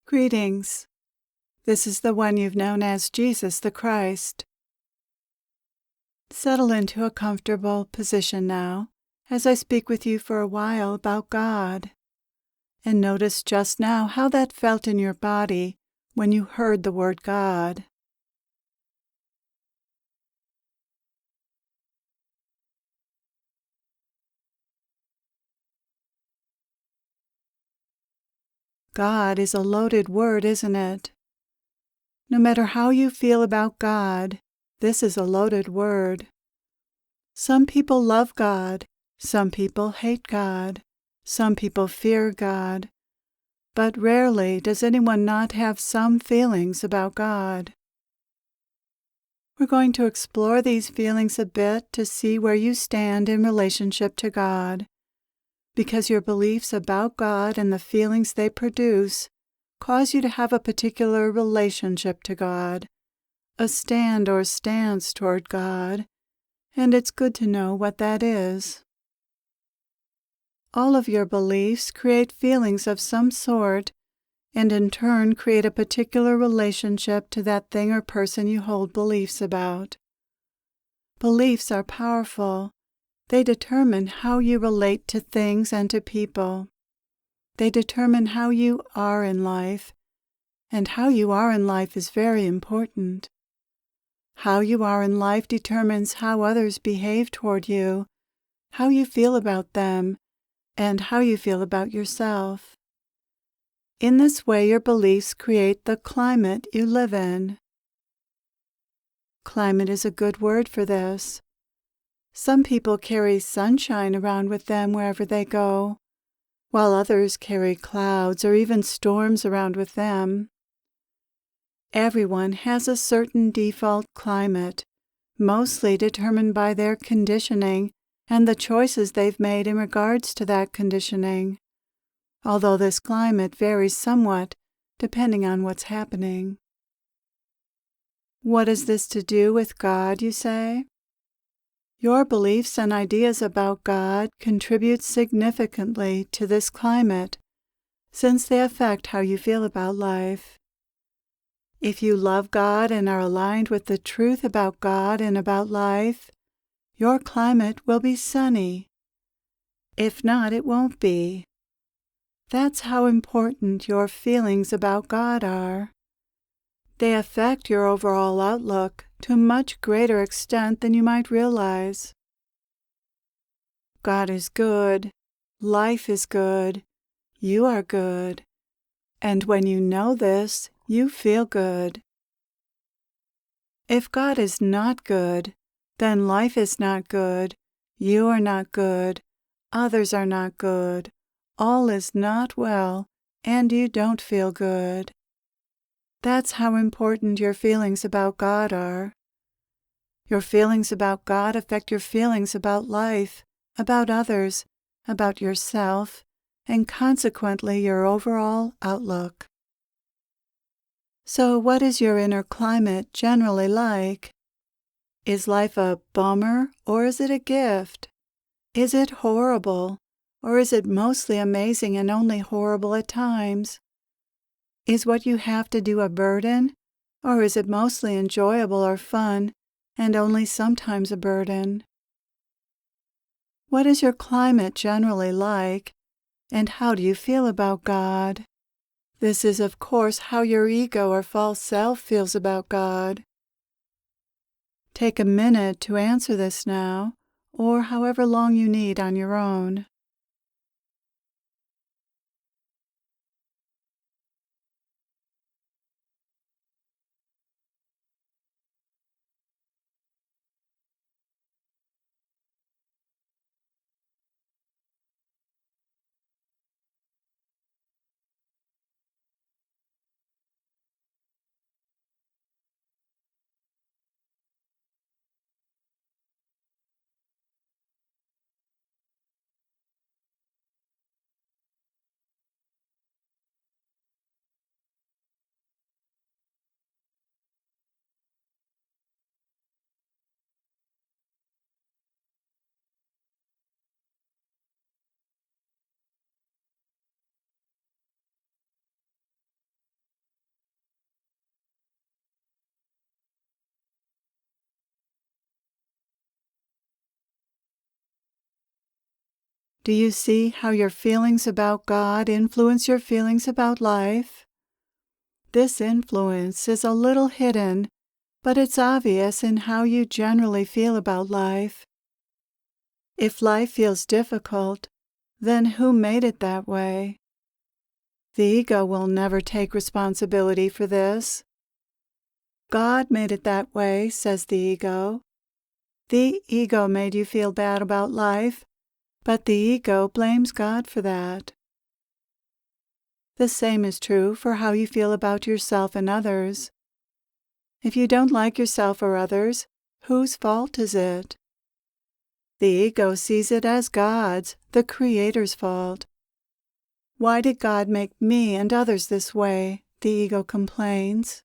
Greetings. This is the one you've known as Jesus the Christ. Settle into a comfortable position now as I speak with you for a while about God. And notice just now how that felt in your body when you heard the word God. God is a loaded word, isn't it? No matter how you feel about God, this is a loaded word. Some people love God, some people hate God, some people fear God, but rarely does anyone not have some feelings about God. We're going to explore these feelings a bit to see where you stand in relationship to God, because your beliefs about God and the feelings they produce cause you to have a particular relationship to God, a stand or stance toward God, and it's good to know what that is. All of your beliefs create feelings of some sort, and in turn create a particular relationship to that thing or person you hold beliefs about. Beliefs are powerful. They determine how you relate to things and to people. They determine how you are in life, and how you are in life is very important. How you are in life determines how others behave toward you, how you feel about them, and how you feel about yourself. In this way, your beliefs create the climate you live in. Climate is a good word for this. Some people carry sunshine around with them wherever they go, while others carry clouds or even storms around with them. Everyone has a certain default climate, mostly determined by their conditioning and the choices they've made in regards to that conditioning, although this climate varies somewhat depending on what's happening. What has this to do with God, you say? Your beliefs and ideas about God contribute significantly to this climate, since they affect how you feel about life. If you love God and are aligned with the truth about God and about life, your climate will be sunny. If not, it won't be. That's how important your feelings about God are. They affect your overall outlook to a much greater extent than you might realize. God is good, life is good, you are good, and when you know this, you feel good. If God is not good, then life is not good, you are not good, others are not good, all is not well, and you don't feel good. That's how important your feelings about God are. Your feelings about God affect your feelings about life, about others, about yourself, and consequently your overall outlook. So what is your inner climate generally like? Is life a bummer or is it a gift? Is it horrible or is it mostly amazing and only horrible at times? Is what you have to do a burden or is it mostly enjoyable or fun and only sometimes a burden? What is your climate generally like, and how do you feel about God? This is, of course, how your ego or false self feels about God. Take a minute to answer this now, or however long you need on your own. Do you see how your feelings about God influence your feelings about life? This influence is a little hidden, but it's obvious in how you generally feel about life. If life feels difficult, then who made it that way? The ego will never take responsibility for this. God made it that way, says the ego. The ego made you feel bad about life, but the ego blames God for that. The same is true for how you feel about yourself and others. If you don't like yourself or others, whose fault is it? The ego sees it as God's, the Creator's fault. Why did God make me and others this way? The ego complains.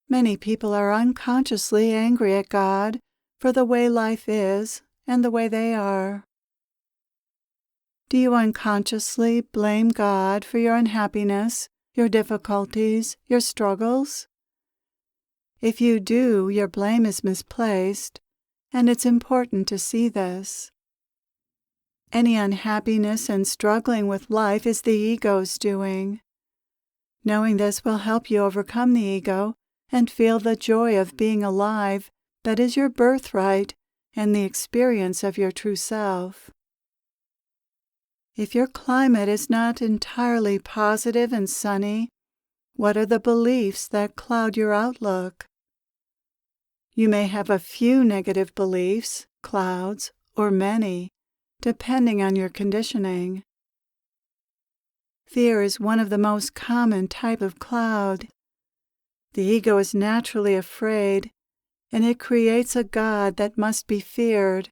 Many people are unconsciously angry at God for the way life is and the way they are. Do you unconsciously blame God for your unhappiness, your difficulties, your struggles? If you do, your blame is misplaced, and it's important to see this. Any unhappiness and struggling with life is the ego's doing. Knowing this will help you overcome the ego and feel the joy of being alive that is your birthright and the experience of your true self. If your climate is not entirely positive and sunny, what are the beliefs that cloud your outlook? You may have a few negative beliefs, clouds, or many, depending on your conditioning. Fear is one of the most common type of cloud. The ego is naturally afraid, and it creates a God that must be feared,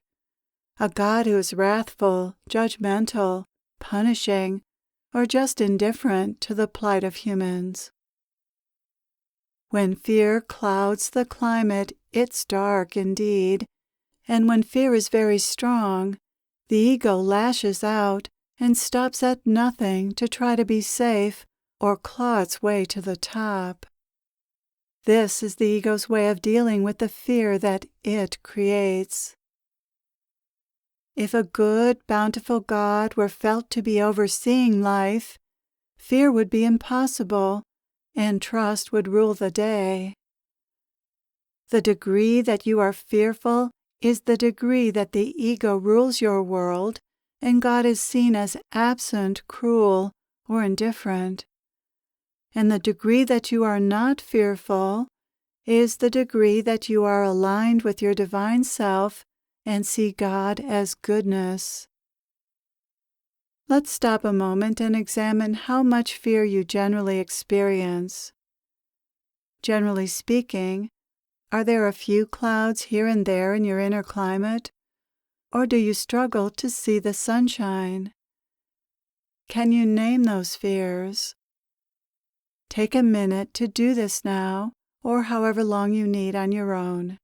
a God who is wrathful, judgmental, punishing, or just indifferent to the plight of humans. When fear clouds the climate, it's dark indeed, and when fear is very strong, the ego lashes out and stops at nothing to try to be safe or claw its way to the top. This is the ego's way of dealing with the fear that it creates. If a good, bountiful God were felt to be overseeing life, fear would be impossible, and trust would rule the day. The degree that you are fearful is the degree that the ego rules your world, and God is seen as absent, cruel, or indifferent. And the degree that you are not fearful is the degree that you are aligned with your divine self and see God as goodness. Let's stop a moment and examine how much fear you generally experience. Generally speaking, are there a few clouds here and there in your inner climate, or do you struggle to see the sunshine? Can you name those fears? Take a minute to do this now, or however long you need on your own.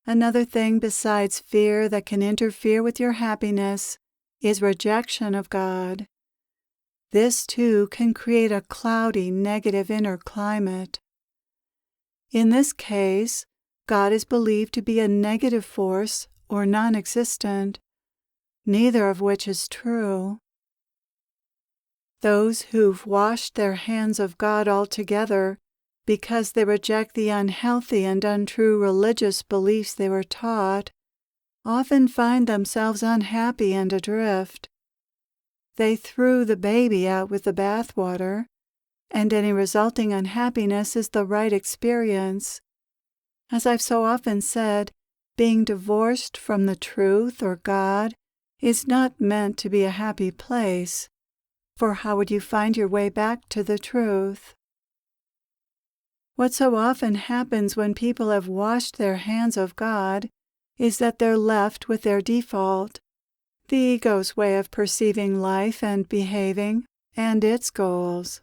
Another thing besides fear that can interfere with your happiness is rejection of God. This too can create a cloudy, negative inner climate. In this case, God is believed to be a negative force or non-existent, neither of which is true. Those who've washed their hands of God altogether because they reject the unhealthy and untrue religious beliefs they were taught, often find themselves unhappy and adrift. they threw the baby out with the bathwater, and any resulting unhappiness is the right experience. As I've so often said, being divorced from the truth or God is not meant to be a happy place, for how would you find your way back to the truth? What so often happens when people have washed their hands of God is that they're left with their default, the ego's way of perceiving life and behaving, and its goals.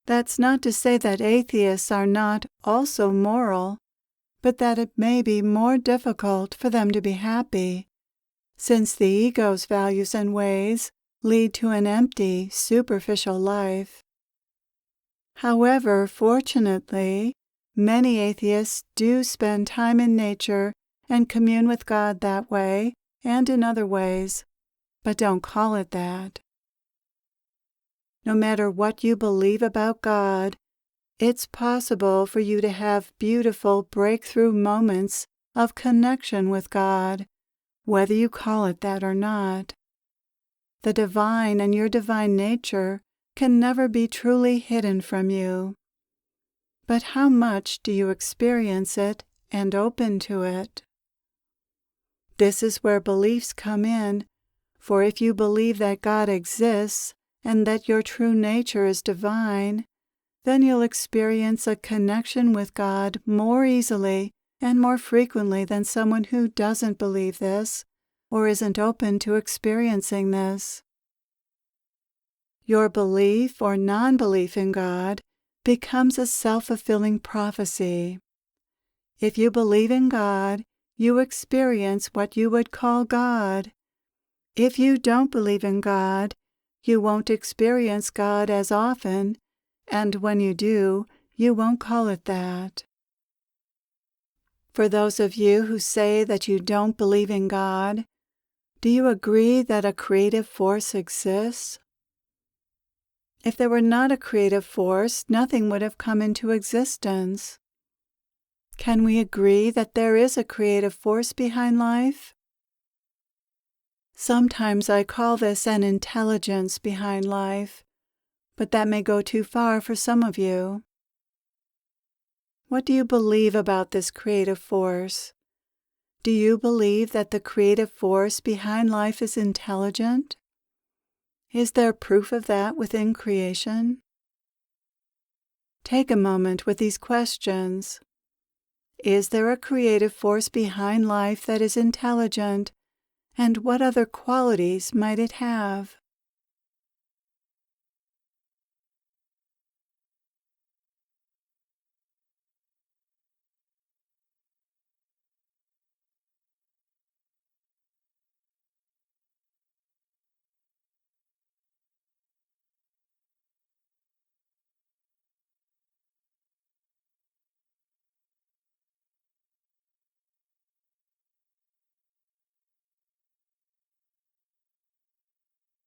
That's not to say that atheists are not also moral, but that it may be more difficult for them to be happy, since the ego's values and ways lead to an empty, superficial life. However, fortunately, many atheists do spend time in nature and commune with God that way and in other ways, but don't call it that. No matter what you believe about God, it's possible for you to have beautiful breakthrough moments of connection with God, whether you call it that or not. The divine and your divine nature can never be truly hidden from you. But how much do you experience it and open to it? This is where beliefs come in, for if you believe that God exists and that your true nature is divine, then you'll experience a connection with God more easily and more frequently than someone who doesn't believe this or isn't open to experiencing this. Your belief or non-belief in God becomes a self-fulfilling prophecy. If you believe in God, you experience what you would call God. If you don't believe in God, you won't experience God as often, and when you do, you won't call it that. For those of you who say that you don't believe in God, do you agree that a creative force exists? If there were not a creative force, nothing would have come into existence. Can we agree that there is a creative force behind life? Sometimes I call this an intelligence behind life, but that may go too far for some of you. What do you believe about this creative force? Do you believe that the creative force behind life is intelligent? Is there proof of that within creation? Take a moment with these questions. Is there a creative force behind life that is intelligent, and what other qualities might it have?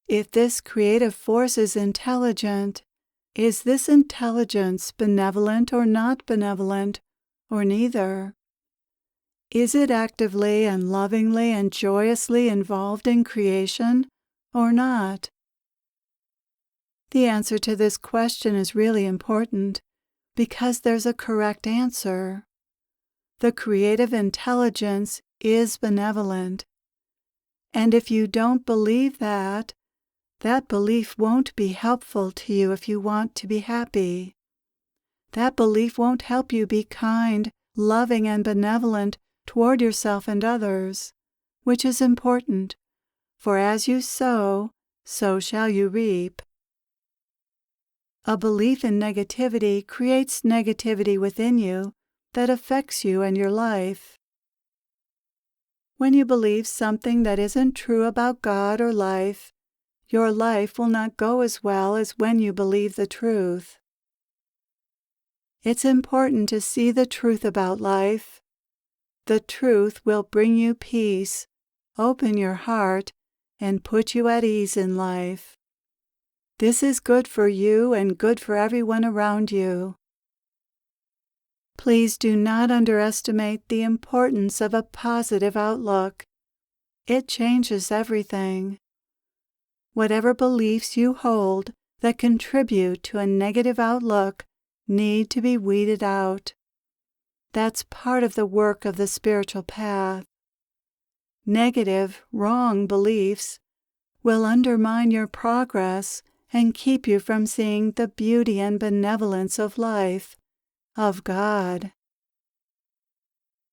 If this creative force is intelligent, is this intelligence benevolent or not benevolent, or neither? Is it actively and lovingly and joyously involved in creation, or not? The answer to this question is really important, because there's a correct answer. The creative intelligence is benevolent. And if you don't believe that, that belief won't be helpful to you if you want to be happy. That belief won't help you be kind, loving, and benevolent toward yourself and others, which is important, for as you sow, so shall you reap. A belief in negativity creates negativity within you that affects you and your life. When you believe something that isn't true about God or life, your life will not go as well as when you believe the truth. It's important to see the truth about life. The truth will bring you peace, open your heart, and put you at ease in life. This is good for you and good for everyone around you. Please do not underestimate the importance of a positive outlook. It changes everything. Whatever beliefs you hold that contribute to a negative outlook need to be weeded out. That's part of the work of the spiritual path. Negative, wrong beliefs will undermine your progress and keep you from seeing the beauty and benevolence of life, of God.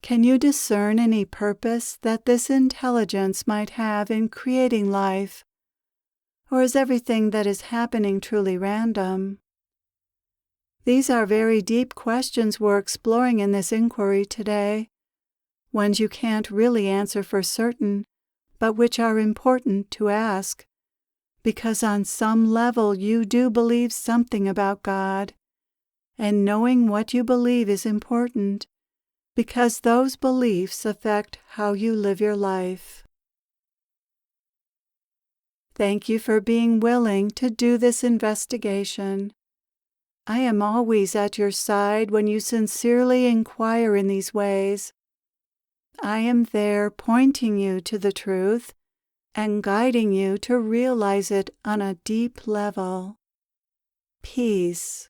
Can you discern any purpose that this intelligence might have in creating life? Or is everything that is happening truly random? These are very deep questions we're exploring in this inquiry today, ones you can't really answer for certain, but which are important to ask, because on some level you do believe something about God, and knowing what you believe is important, because those beliefs affect how you live your life. Thank you for being willing to do this investigation. I am always at your side when you sincerely inquire in these ways. I am there pointing you to the truth and guiding you to realize it on a deep level. Peace.